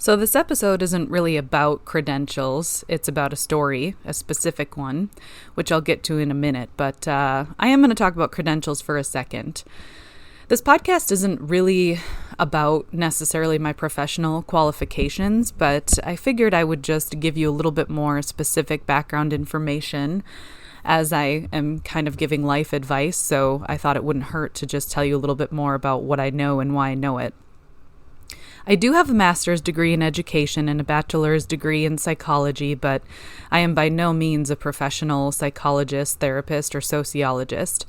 So, this episode isn't really about credentials. It's about a story, a specific one, which I'll get to in a minute. But I am going to talk about credentials for a second. This podcast isn't really about necessarily my professional qualifications, but I figured I would just give you a little bit more specific background information as I am kind of giving life advice. So, I thought it wouldn't hurt to just tell you a little bit more about what I know and why I know it. I do have a master's degree in education and a bachelor's degree in psychology, but I am by no means a professional psychologist, therapist, or sociologist.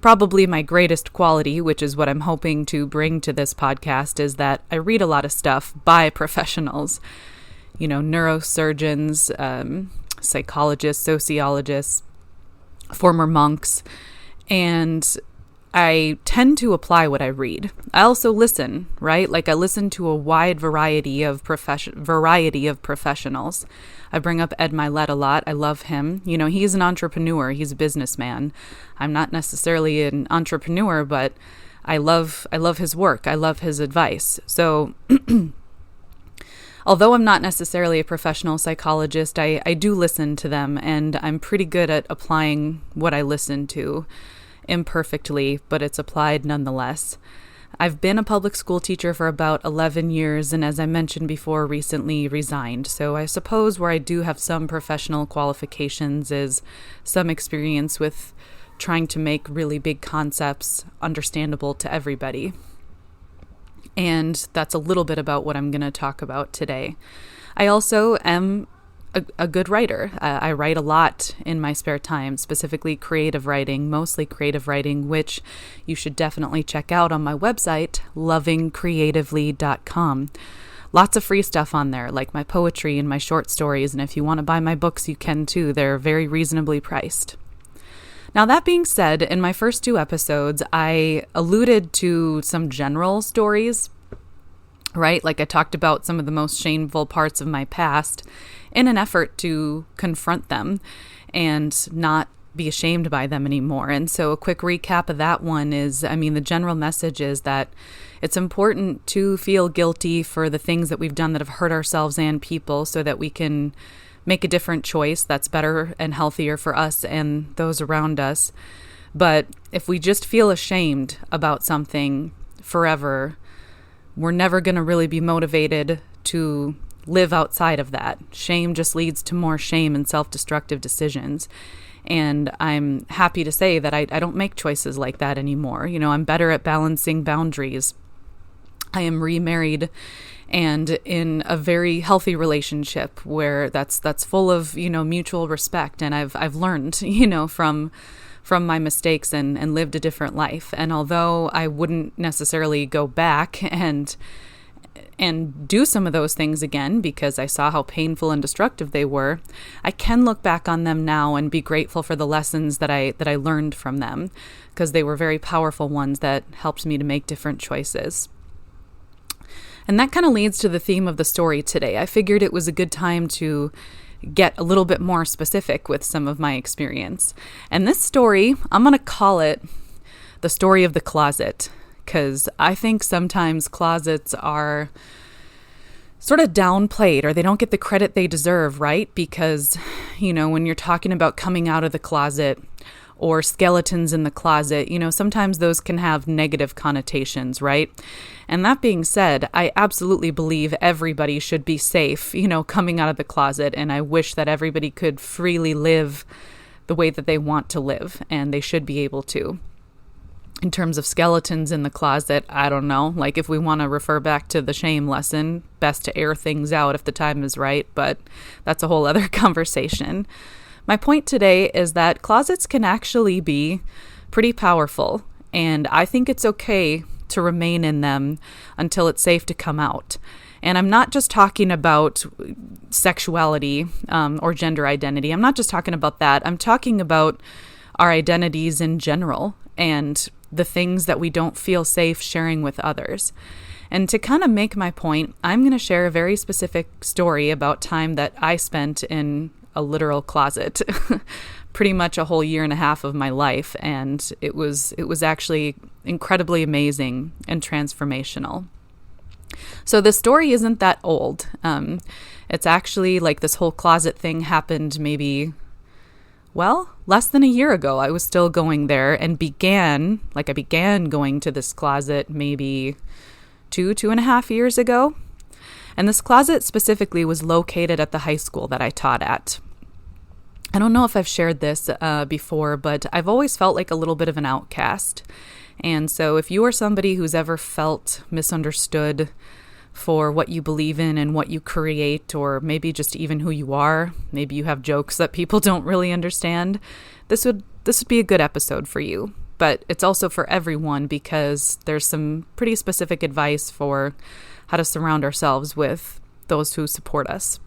Probably my greatest quality, which is what I'm hoping to bring to this podcast, is that I read a lot of stuff by professionals. You know, neurosurgeons, psychologists, sociologists, former monks, and I tend to apply what I read. I also listen, right? Like I listen to a wide variety of professionals. I bring up Ed Mylett a lot. I love him. You know, he's an entrepreneur. He's a businessman. I'm not necessarily an entrepreneur, but I love his work. I love his advice. So although I'm not necessarily a professional psychologist, I do listen to them, and I'm pretty good at applying what I listen to. Imperfectly, but it's applied nonetheless. I've been a public school teacher for about 11 years, and as I mentioned before, recently resigned. So I suppose where I do have some professional qualifications is some experience with trying to make really big concepts understandable to everybody. And that's a little bit about what I'm going to talk about today. I also am a good writer. I write a lot in my spare time, specifically creative writing, mostly creative writing, which you should definitely check out on my website, lovingcreatively.com. Lots of free stuff on there, like my poetry and my short stories, and if you want to buy my books, you can too. They're very reasonably priced. Now, that being said, in my first two episodes, I alluded to some general stories, right? Like I talked about some of the most shameful parts of my past in an effort to confront them and not be ashamed by them anymore. And so a quick recap of that one is, the general message is that it's important to feel guilty for the things that we've done that have hurt ourselves and people so that we can make a different choice that's better and healthier for us and those around us. But if we just feel ashamed about something forever, we're never going to really be motivated to live outside of that. Shame just leads to more shame and self-destructive decisions. And I'm happy to say that I don't make choices like that anymore. You know, I'm better at balancing boundaries. I am remarried and in a very healthy relationship where that's full of, you know, mutual respect. And I've learned, you know, from my mistakes and lived a different life. And although I wouldn't necessarily go back and do some of those things again because I saw how painful and destructive they were, I can look back on them now and be grateful for the lessons that I learned from them, because they were very powerful ones that helped me to make different choices. And that kind of leads to the theme of the story today. I figured it was a good time to get a little bit more specific with some of my experience. And this story, I'm going to call it the story of the closet, because I think sometimes closets are sort of downplayed, or they don't get the credit they deserve, right? Because, you know, when you're talking about coming out of the closet or skeletons in the closet, you know, sometimes those can have negative connotations, right? And that being said, I absolutely believe everybody should be safe, you know, coming out of the closet. And I wish that everybody could freely live the way that they want to live, and they should be able to. In terms of skeletons in the closet, I don't know. Like, if we want to refer back to the shame lesson, best to air things out if the time is right, but that's a whole other conversation. My point today is that closets can actually be pretty powerful, and I think it's okay to remain in them until it's safe to come out. And I'm not just talking about sexuality or gender identity. I'm not just talking about that. I'm talking about our identities in general and the things that we don't feel safe sharing with others. And to kind of make my point, I'm going to share a very specific story about time that I spent in a literal closet, pretty much a whole year and a half of my life. And it was actually incredibly amazing and transformational. So the story isn't that old. It's actually like this whole closet thing happened maybe, well, less than a year ago. I was still going there and began going to this closet maybe 2.5 years ago. And this closet specifically was located at the high school that I taught at. I don't know if I've shared this before, but I've always felt like a little bit of an outcast. And so if you are somebody who's ever felt misunderstood for what you believe in and what you create, or maybe just even who you are, maybe you have jokes that people don't really understand, this would be a good episode for you. But it's also for everyone, because there's some pretty specific advice for how to surround ourselves with those who support us.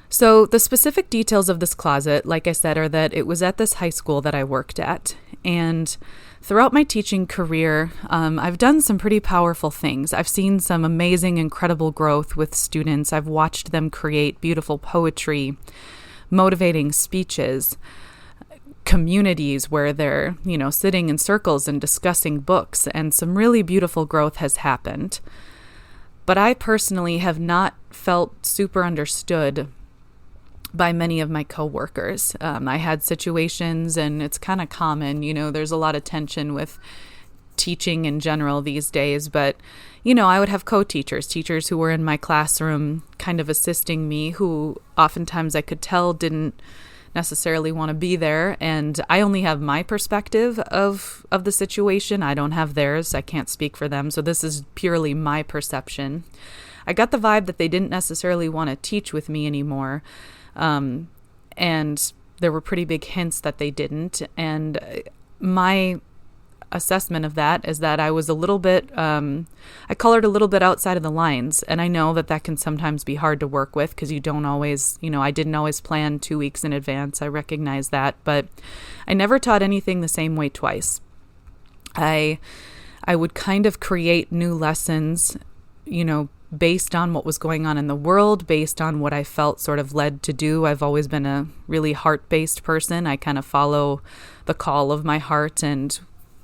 So the specific details of this closet, like I said, are that it was at this high school that I worked at. And throughout my teaching career, I've done some pretty powerful things. I've seen some amazing, incredible growth with students. I've watched them create beautiful poetry, motivating speeches, communities where they're, sitting in circles and discussing books, and some really beautiful growth has happened. But I personally have not felt super understood by many of my coworkers. I had situations, and it's kind of common, there's a lot of tension with teaching in general these days, but, I would have teachers who were in my classroom kind of assisting me, who oftentimes I could tell didn't necessarily want to be there, and I only have my perspective of the situation. I don't have theirs. I can't speak for them, so this is purely my perception. I got the vibe that they didn't necessarily want to teach with me anymore, and there were pretty big hints that they didn't, and my assessment of that is that I was a little bit, I colored a little bit outside of the lines. And I know that can sometimes be hard to work with, because you don't always, I didn't always plan 2 weeks in advance. I recognize that, but I never taught anything the same way twice. I would kind of create new lessons, based on what was going on in the world, based on what I felt sort of led to do. I've always been a really heart-based person. I kind of follow the call of my heart and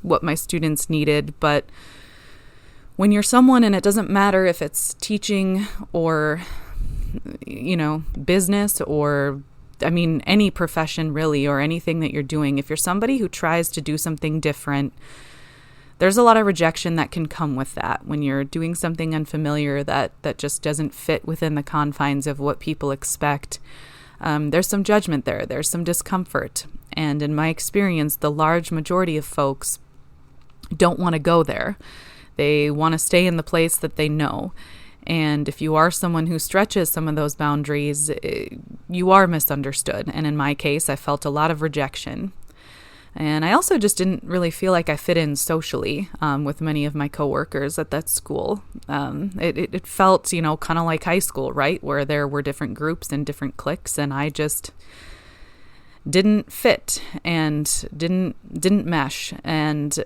what my students needed. But when you're someone, and it doesn't matter if it's teaching or, business, or any profession really, or anything that you're doing, if you're somebody who tries to do something different, there's a lot of rejection that can come with that. When you're doing something unfamiliar that just doesn't fit within the confines of what people expect, there's some judgment there. There's some discomfort. And in my experience, the large majority of folks don't want to go there. They want to stay in the place that they know. And if you are someone who stretches some of those boundaries, you are misunderstood. And in my case, I felt a lot of rejection. And I also just didn't really feel like I fit in socially with many of my coworkers at that school. It felt, kind of like high school, right? Where there were different groups and different cliques, and I just didn't fit and didn't mesh. And,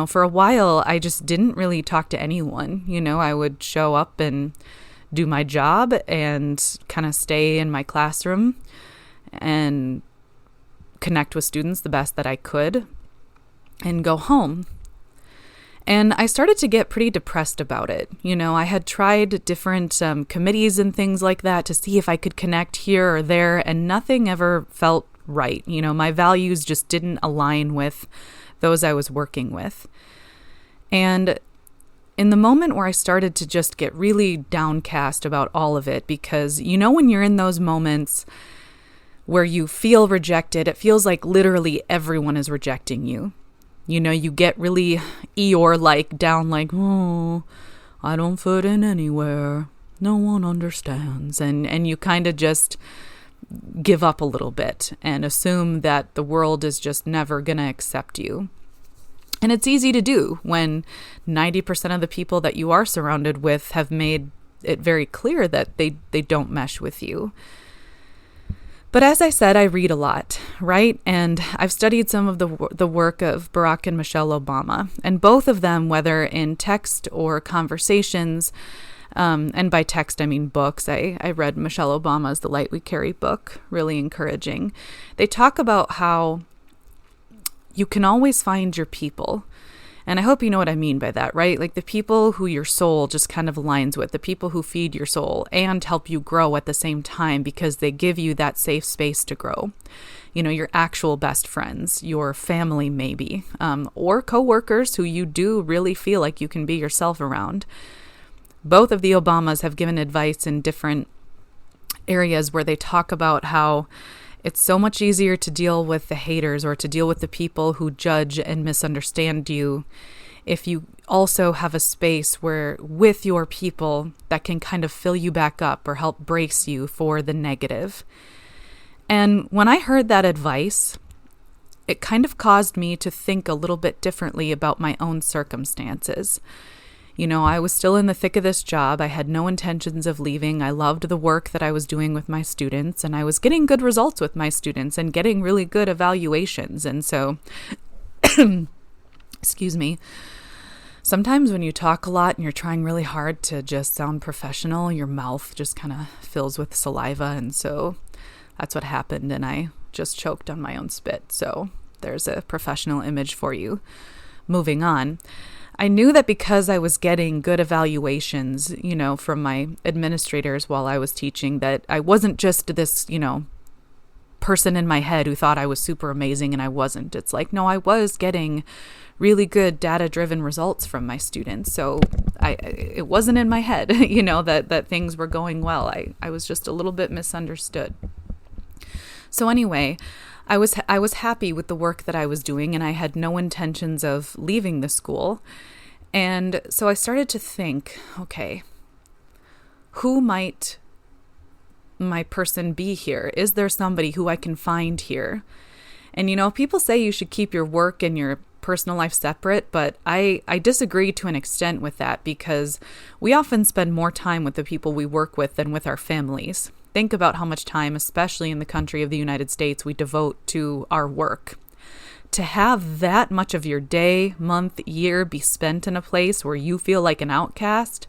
for a while, I just didn't really talk to anyone. I would show up and do my job and kind of stay in my classroom and connect with students the best that I could and go home. And I started to get pretty depressed about it. I had tried different committees and things like that to see if I could connect here or there, and nothing ever felt right. My values just didn't align with those I was working with. And in the moment where I started to just get really downcast about all of it, because when you're in those moments where you feel rejected, it feels like literally everyone is rejecting you. You get really Eeyore-like, down like, oh, I don't fit in anywhere. No one understands. And you kind of just give up a little bit and assume that the world is just never going to accept you. And it's easy to do when 90% of the people that you are surrounded with have made it very clear that they don't mesh with you. But as I said, I read a lot, right? And I've studied some of the work of Barack and Michelle Obama. And both of them, whether in text or conversations, and by text I mean books. I read Michelle Obama's The Light We Carry book, really encouraging. They talk about how you can always find your people. And I hope you know what I mean by that, right? Like the people who your soul just kind of aligns with, the people who feed your soul and help you grow at the same time because they give you that safe space to grow. You know, your actual best friends, your family maybe, or coworkers who you do really feel like you can be yourself around. Both of the Obamas have given advice in different areas where they talk about how it's so much easier to deal with the haters or to deal with the people who judge and misunderstand you if you also have a space where with your people that can kind of fill you back up or help brace you for the negative. And when I heard that advice, it kind of caused me to think a little bit differently about my own circumstances. You know, I was still in the thick of this job. I had no intentions of leaving. I loved the work that I was doing with my students, and I was getting good results with my students and getting really good evaluations. And so, excuse me, sometimes when you talk a lot and you're trying really hard to just sound professional, your mouth just kind of fills with saliva. And so that's what happened, and I just choked on my own spit. So there's a professional image for you. Moving on. I knew that because I was getting good evaluations, you know, from my administrators while I was teaching, that I wasn't just this, you know, person in my head who thought I was super amazing and I wasn't. It's like, no, I was getting really good data-driven results from my students. So it wasn't in my head, you know, that things were going well. I was just a little bit misunderstood. So anyway, I was happy with the work that I was doing, and I had no intentions of leaving the school. And so I started to think, okay, who might my person be here? Is there somebody who I can find here? And, you know, people say you should keep your work and your personal life separate, but I disagree to an extent with that because we often spend more time with the people we work with than with our families. Think about how much time, especially in the country of the United States, we devote to our work. To have that much of your day, month, year be spent in a place where you feel like an outcast,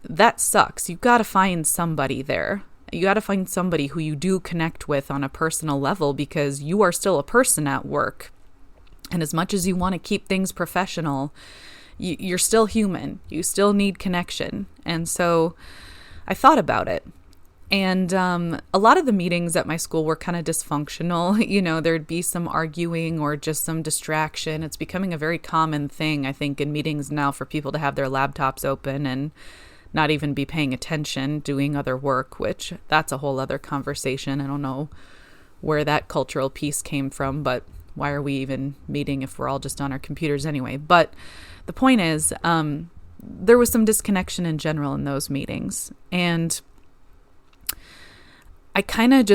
that sucks. You've got to find somebody there. You got to find somebody who you do connect with on a personal level because you are still a person at work. And as much as you want to keep things professional, you're still human. You still need connection. And so I thought about it. And a lot of the meetings at my school were kind of dysfunctional. You know, there'd be some arguing or just some distraction. It's becoming a very common thing, I think, in meetings now for people to have their laptops open and not even be paying attention, doing other work, which that's a whole other conversation. I don't know where that cultural piece came from, but why are we even meeting if we're all just on our computers anyway? But the point is, there was some disconnection in general in those meetings. And I kind of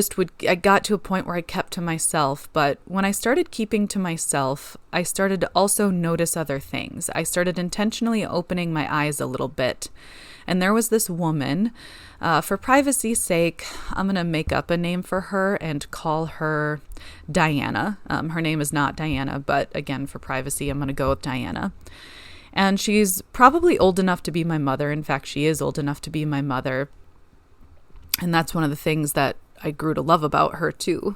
I got to a point where I kept to myself, but when I started keeping to myself, I started to also notice other things. I started intentionally opening my eyes a little bit. And there was this woman, for privacy's sake, I'm going to make up a name for her and call her Diana. Her name is not Diana, but again, for privacy, I'm going to go with Diana. And she's probably old enough to be my mother. In fact, she is old enough to be my mother. And that's one of the things that I grew to love about her too,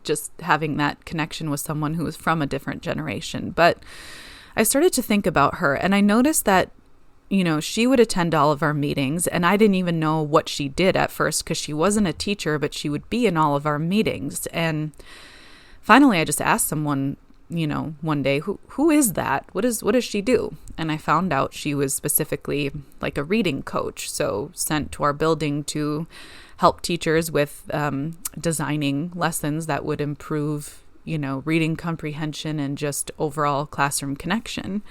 just having that connection with someone who was from a different generation. But I started to think about her, and I noticed that, you know, she would attend all of our meetings, and I didn't even know what she did at first because she wasn't a teacher, but she would be in all of our meetings. And finally, I just asked someone, you know, one day, who is that? What does she do? And I found out she was specifically like a reading coach, so sent to our building to help teachers with designing lessons that would improve, you know, reading comprehension and just overall classroom connection.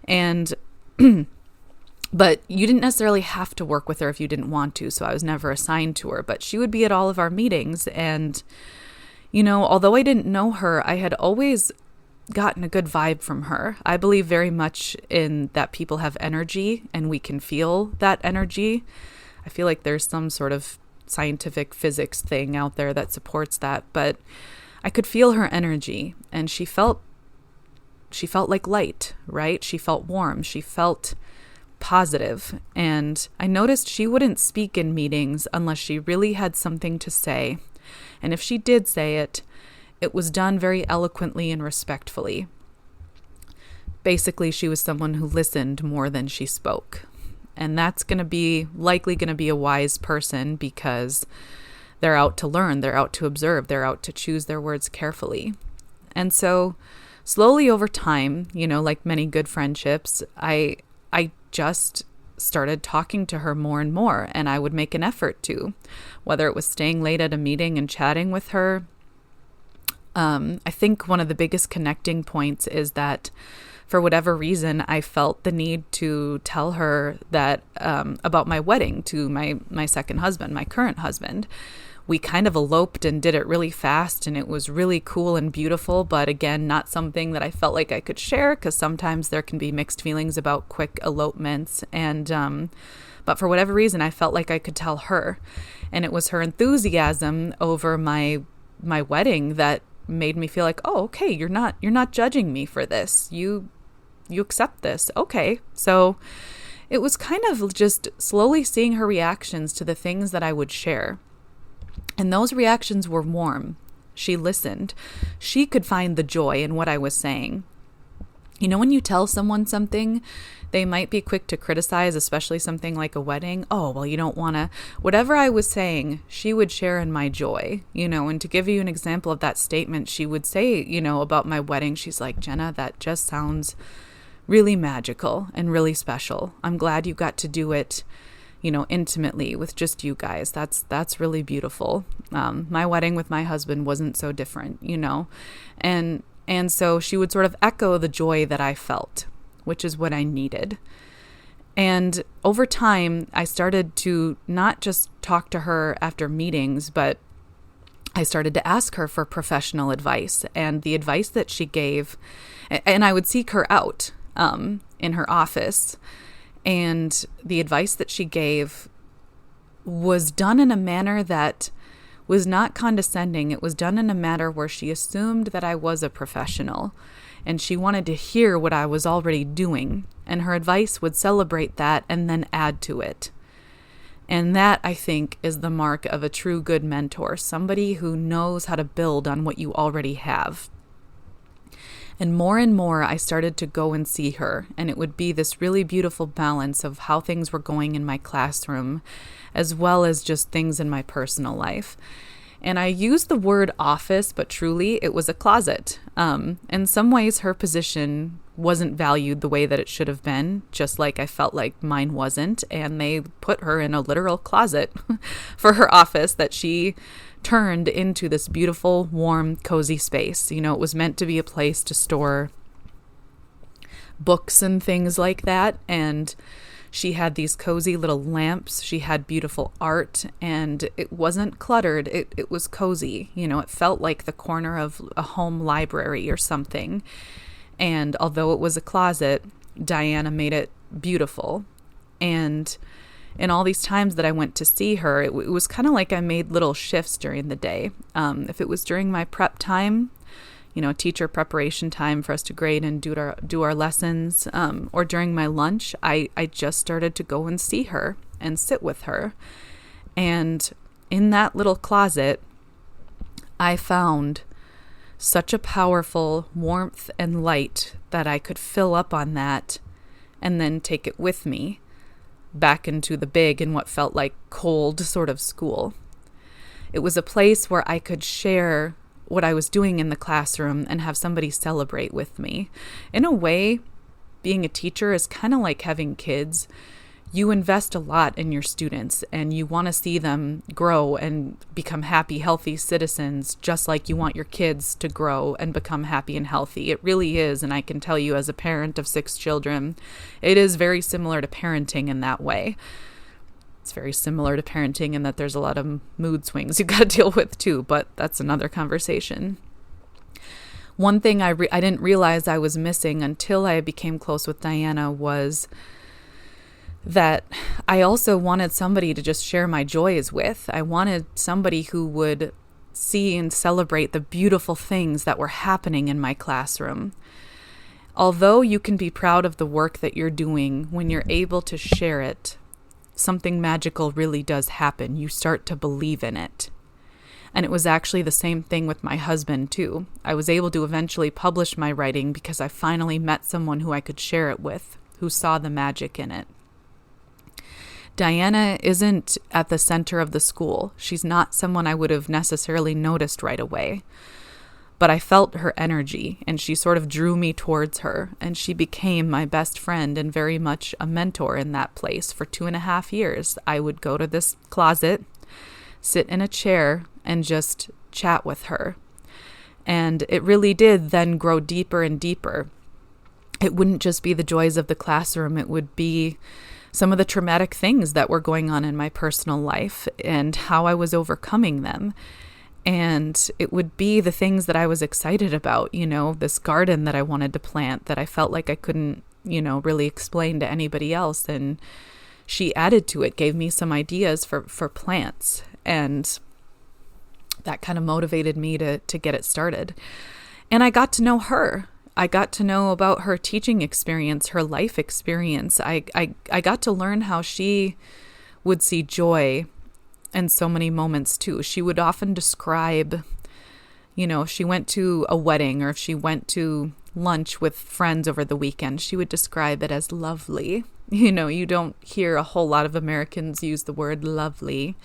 And but you didn't necessarily have to work with her if you didn't want to, so I was never assigned to her. But she would be at all of our meetings, and, you know, although I didn't know her, I had always gotten a good vibe from her. I believe very much in that people have energy and we can feel that energy. I feel like there's some sort of scientific physics thing out there that supports that, but I could feel her energy, and she felt like light, right? She felt warm. She felt positive. And I noticed she wouldn't speak in meetings unless she really had something to say. And if she did say it, it was done very eloquently and respectfully. Basically, she was someone who listened more than she spoke. And that's likely going to be a wise person, because they're out to learn, they're out to observe, they're out to choose their words carefully. And so slowly over time, like many good friendships, I just started talking to her more and more, and I would make an effort to, whether it was staying late at a meeting and chatting with her. I think one of the biggest connecting points is that for whatever reason, I felt the need to tell her that about my wedding to my second husband, my current husband. We kind of eloped and did it really fast, and it was really cool and beautiful, but again, not something that I felt like I could share, because sometimes there can be mixed feelings about quick elopements. And but for whatever reason, I felt like I could tell her, and it was her enthusiasm over my wedding that made me feel like, oh, okay, you're not judging me for this. You accept this. Okay. So it was kind of just slowly seeing her reactions to the things that I would share. And those reactions were warm. She listened. She could find the joy in what I was saying. When you tell someone something, they might be quick to criticize, especially something like a wedding. Oh, well, you don't want to. Whatever I was saying, she would share in my joy, And to give you an example of that statement, she would say, about my wedding, she's like, Jenna, that just sounds really magical and really special. I'm glad you got to do it, intimately with just you guys. That's really beautiful. My wedding with my husband wasn't so different, And so she would sort of echo the joy that I felt, which is what I needed. And over time, I started to not just talk to her after meetings, but I started to ask her for professional advice. And the advice that she gave, and I would seek her out in her office, and the advice that she gave was done in a manner that was not condescending. It was done in a manner where she assumed that I was a professional, and she wanted to hear what I was already doing. And her advice would celebrate that and then add to it. And that, I think, is the mark of a true good mentor, somebody who knows how to build on what you already have. And more, I started to go and see her, and it would be this really beautiful balance of how things were going in my classroom, as well as just things in my personal life. And I used the word office, but truly it was a closet. In some ways, her position wasn't valued the way that it should have been, just like I felt like mine wasn't. And they put her in a literal closet for her office that she turned into this beautiful, warm, cozy space. It was meant to be a place to store books and things like that. And she had these cozy little lamps. She had beautiful art, and it wasn't cluttered. It was cozy. It felt like the corner of a home library or something. And although it was a closet, Diana made it beautiful. And in all these times that I went to see her, it was kind of like I made little shifts during the day. If it was during my prep time, teacher preparation time for us to grade and do our lessons, or during my lunch, I just started to go and see her and sit with her. And in that little closet, I found such a powerful warmth and light that I could fill up on that and then take it with me back into the big and what felt like cold sort of school. It was a place where I could share what I was doing in the classroom and have somebody celebrate with me. In a way, being a teacher is kind of like having kids. You invest a lot in your students, and you want to see them grow and become happy, healthy citizens, just like you want your kids to grow and become happy and healthy. It really is, and I can tell you as a parent of 6 children, it is very similar to parenting in that way. It's very similar to parenting in that there's a lot of mood swings you got to deal with too, but that's another conversation. One thing I didn't realize I was missing until I became close with Diana was that I also wanted somebody to just share my joys with. I wanted somebody who would see and celebrate the beautiful things that were happening in my classroom. Although you can be proud of the work that you're doing, when you're able to share it, something magical really does happen. You start to believe in it. And it was actually the same thing with my husband, too. I was able to eventually publish my writing because I finally met someone who I could share it with, who saw the magic in it. Diana isn't at the center of the school. She's not someone I would have necessarily noticed right away. But I felt her energy, and she sort of drew me towards her, and she became my best friend and very much a mentor in that place. For 2.5 years, I would go to this closet, sit in a chair, and just chat with her. And it really did then grow deeper and deeper. It wouldn't just be the joys of the classroom. It would be some of the traumatic things that were going on in my personal life and how I was overcoming them. And it would be the things that I was excited about, this garden that I wanted to plant that I felt like I couldn't, really explain to anybody else. And she added to it, gave me some ideas for plants. And that kind of motivated me to get it started. And I got to know her. I got to know about her teaching experience, her life experience. I got to learn how she would see joy in so many moments too. She would often describe, if she went to a wedding or if she went to lunch with friends over the weekend, she would describe it as lovely. You don't hear a whole lot of Americans use the word lovely.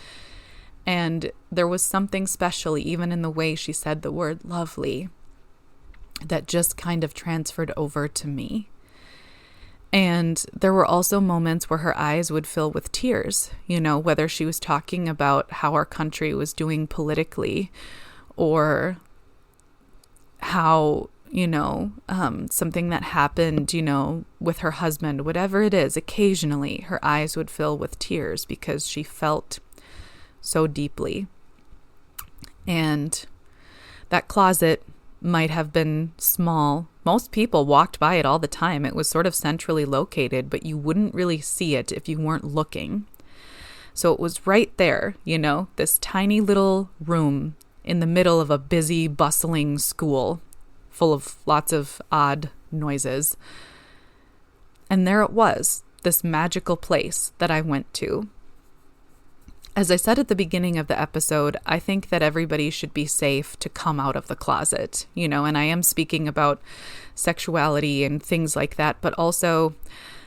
And there was something special even in the way she said the word lovely that just kind of transferred over to me. And there were also moments where her eyes would fill with tears, whether she was talking about how our country was doing politically or how, something that happened, with her husband, whatever it is, occasionally her eyes would fill with tears because she felt so deeply. And that closet might have been small. Most people walked by it all the time. It was sort of centrally located, but you wouldn't really see it if you weren't looking. So it was right there, this tiny little room in the middle of a busy, bustling school full of lots of odd noises. And there it was, this magical place that I went to. As I said at the beginning of the episode, I think that everybody should be safe to come out of the closet, and I am speaking about sexuality and things like that, but also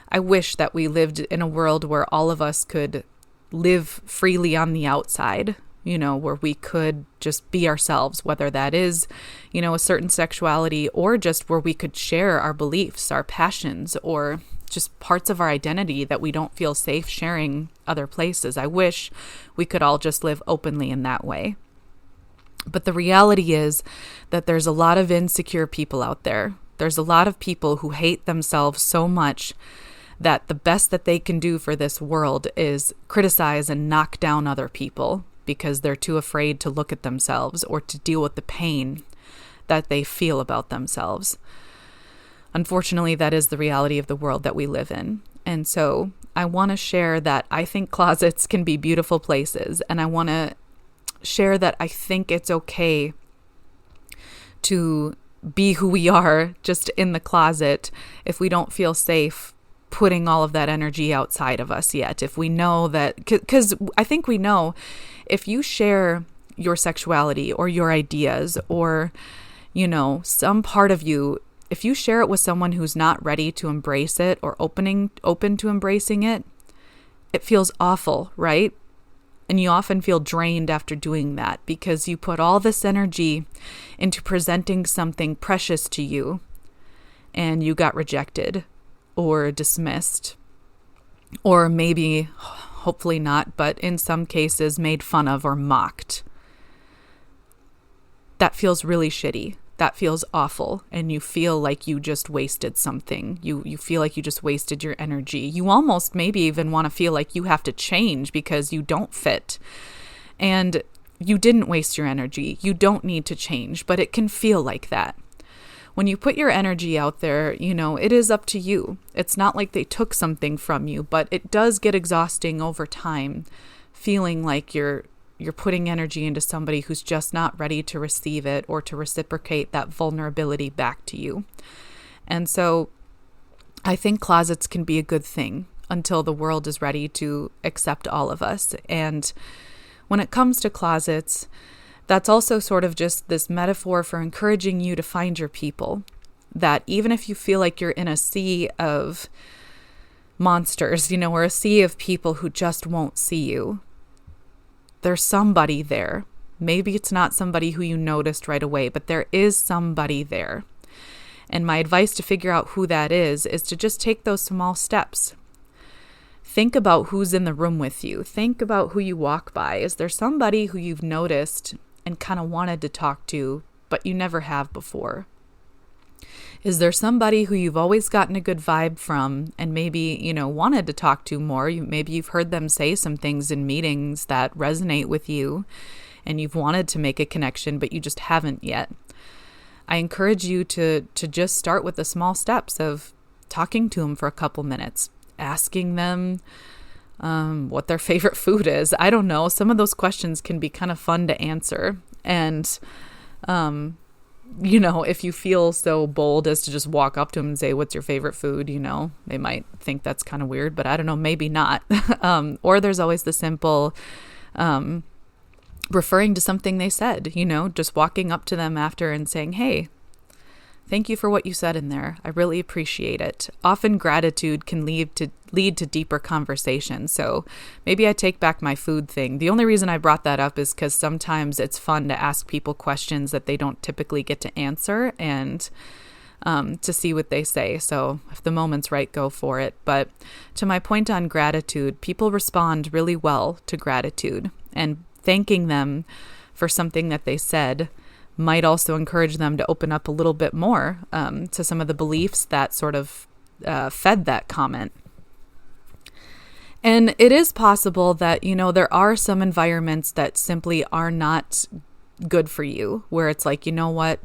I wish that we lived in a world where all of us could live freely on the outside, where we could just be ourselves, whether that is, a certain sexuality or just where we could share our beliefs, our passions, or just parts of our identity that we don't feel safe sharing other places. I wish we could all just live openly in that way. But the reality is that there's a lot of insecure people out there. There's a lot of people who hate themselves so much that the best that they can do for this world is criticize and knock down other people because they're too afraid to look at themselves or to deal with the pain that they feel about themselves. Unfortunately, that is the reality of the world that we live in. And so I want to share that I think closets can be beautiful places. And I want to share that I think it's okay to be who we are just in the closet if we don't feel safe putting all of that energy outside of us yet. If we know that, because I think we know if you share your sexuality or your ideas or, some part of you, if you share it with someone who's not ready to embrace it or open to embracing it, it feels awful, right? And you often feel drained after doing that because you put all this energy into presenting something precious to you and you got rejected or dismissed or maybe, hopefully not, but in some cases made fun of or mocked. That feels really shitty. That feels awful, and you feel like you just wasted something. You feel like you just wasted your energy. You almost maybe even want to feel like you have to change because you don't fit. And you didn't waste your energy. You don't need to change, but it can feel like that. When you put your energy out there, it is up to you. It's not like they took something from you, but it does get exhausting over time, feeling like you're putting energy into somebody who's just not ready to receive it or to reciprocate that vulnerability back to you. And so I think closets can be a good thing until the world is ready to accept all of us. And when it comes to closets, That's also sort of just this metaphor for encouraging you to find your people. That even if you feel like you're in a sea of monsters, or a sea of people who just won't see you, there's somebody there. Maybe it's not somebody who you noticed right away, but there is somebody there. And my advice to figure out who that is to just take those small steps. Think about who's in the room with you. Think about who you walk by. Is there somebody who you've noticed and kind of wanted to talk to, but you never have before? Is there somebody who you've always gotten a good vibe from and maybe, wanted to talk to more? Maybe you've heard them say some things in meetings that resonate with you and you've wanted to make a connection, but you just haven't yet. I encourage you to just start with the small steps of talking to them for a couple minutes, asking them what their favorite food is. I don't know. Some of those questions can be kind of fun to answer. And, if you feel so bold as to just walk up to them and say, what's your favorite food? They might think that's kind of weird, but I don't know, maybe not. Or there's always the simple referring to something they said, just walking up to them after and saying, hey, thank you for what you said in there. I really appreciate it. Often gratitude can lead to deeper conversations. So maybe I take back my food thing. The only reason I brought that up is because sometimes it's fun to ask people questions that they don't typically get to answer and to see what they say. So if the moment's right, go for it. But to my point on gratitude, people respond really well to gratitude, and thanking them for something that they said might also encourage them to open up a little bit more to some of the beliefs that sort of fed that comment. And it is possible that, there are some environments that simply are not good for you, where it's like, what?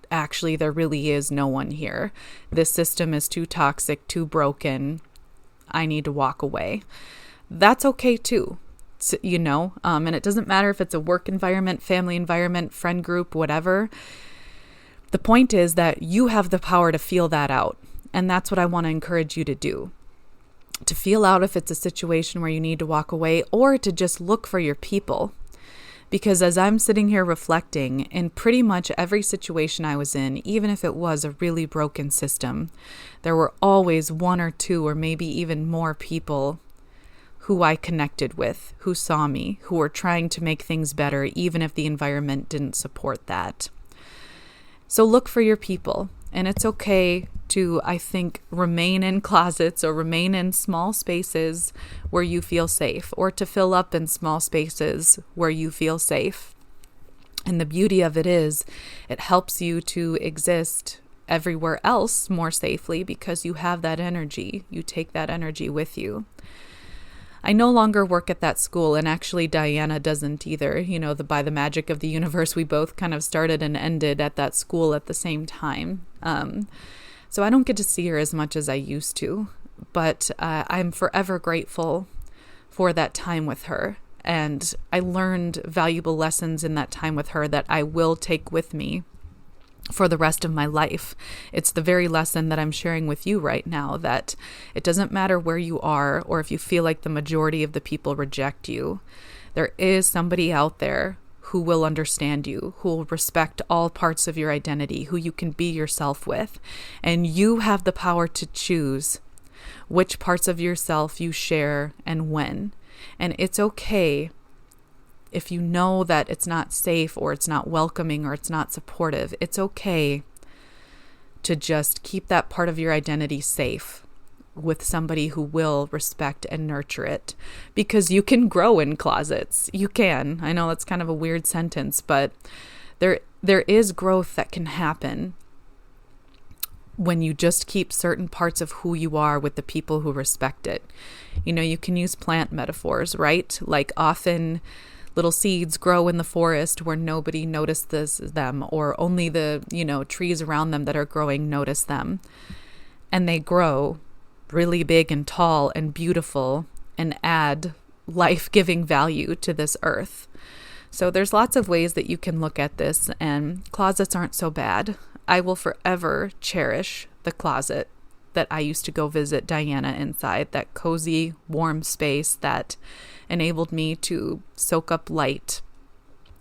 Actually, there really is no one here. This system is too toxic, too broken. I need to walk away. That's okay too. And it doesn't matter if it's a work environment, family environment, friend group, whatever. The point is that you have the power to feel that out. And that's what I want to encourage you to do. To feel out if it's a situation where you need to walk away, or to just look for your people. Because as I'm sitting here reflecting, in pretty much every situation I was in, even if it was a really broken system, there were always one or two or maybe even more people who I connected with, who saw me, who were trying to make things better, even if the environment didn't support that. So look for your people. And it's okay to, I think, remain in closets or remain in small spaces where you feel safe, or to fill up in small spaces where you feel safe. And the beauty of it is, it helps you to exist everywhere else more safely because you have that energy. You take that energy with you. I no longer work at that school, and actually Diana doesn't either. By the magic of the universe, we both kind of started and ended at that school at the same time. So I don't get to see her as much as I used to, but I'm forever grateful for that time with her. And I learned valuable lessons in that time with her that I will take with me for the rest of my life. It's the very lesson that I'm sharing with you right now, that it doesn't matter where you are or if you feel like the majority of the people reject you. There is somebody out there who will understand you, who will respect all parts of your identity, who you can be yourself with. And you have the power to choose which parts of yourself you share and when. And it's okay if you know that it's not safe or it's not welcoming or it's not supportive. It's okay to just keep that part of your identity safe with somebody who will respect and nurture it, because you can grow in closets. You can. I know that's kind of a weird sentence, but there is growth that can happen when you just keep certain parts of who you are with the people who respect it. You can use plant metaphors, right? Like often little seeds grow in the forest where nobody notices them, or only the, trees around them that are growing notice them. And they grow really big and tall and beautiful and add life-giving value to this earth. So there's lots of ways that you can look at this, and closets aren't so bad. I will forever cherish the closet that I used to go visit Diana inside, that cozy, warm space that enabled me to soak up light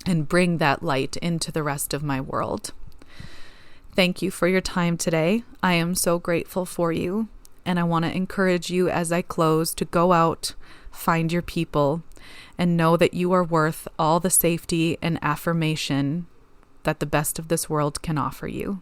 and bring that light into the rest of my world. Thank you for your time today. I am so grateful for you. And I want to encourage you as I close to go out, find your people, and know that you are worth all the safety and affirmation that the best of this world can offer you.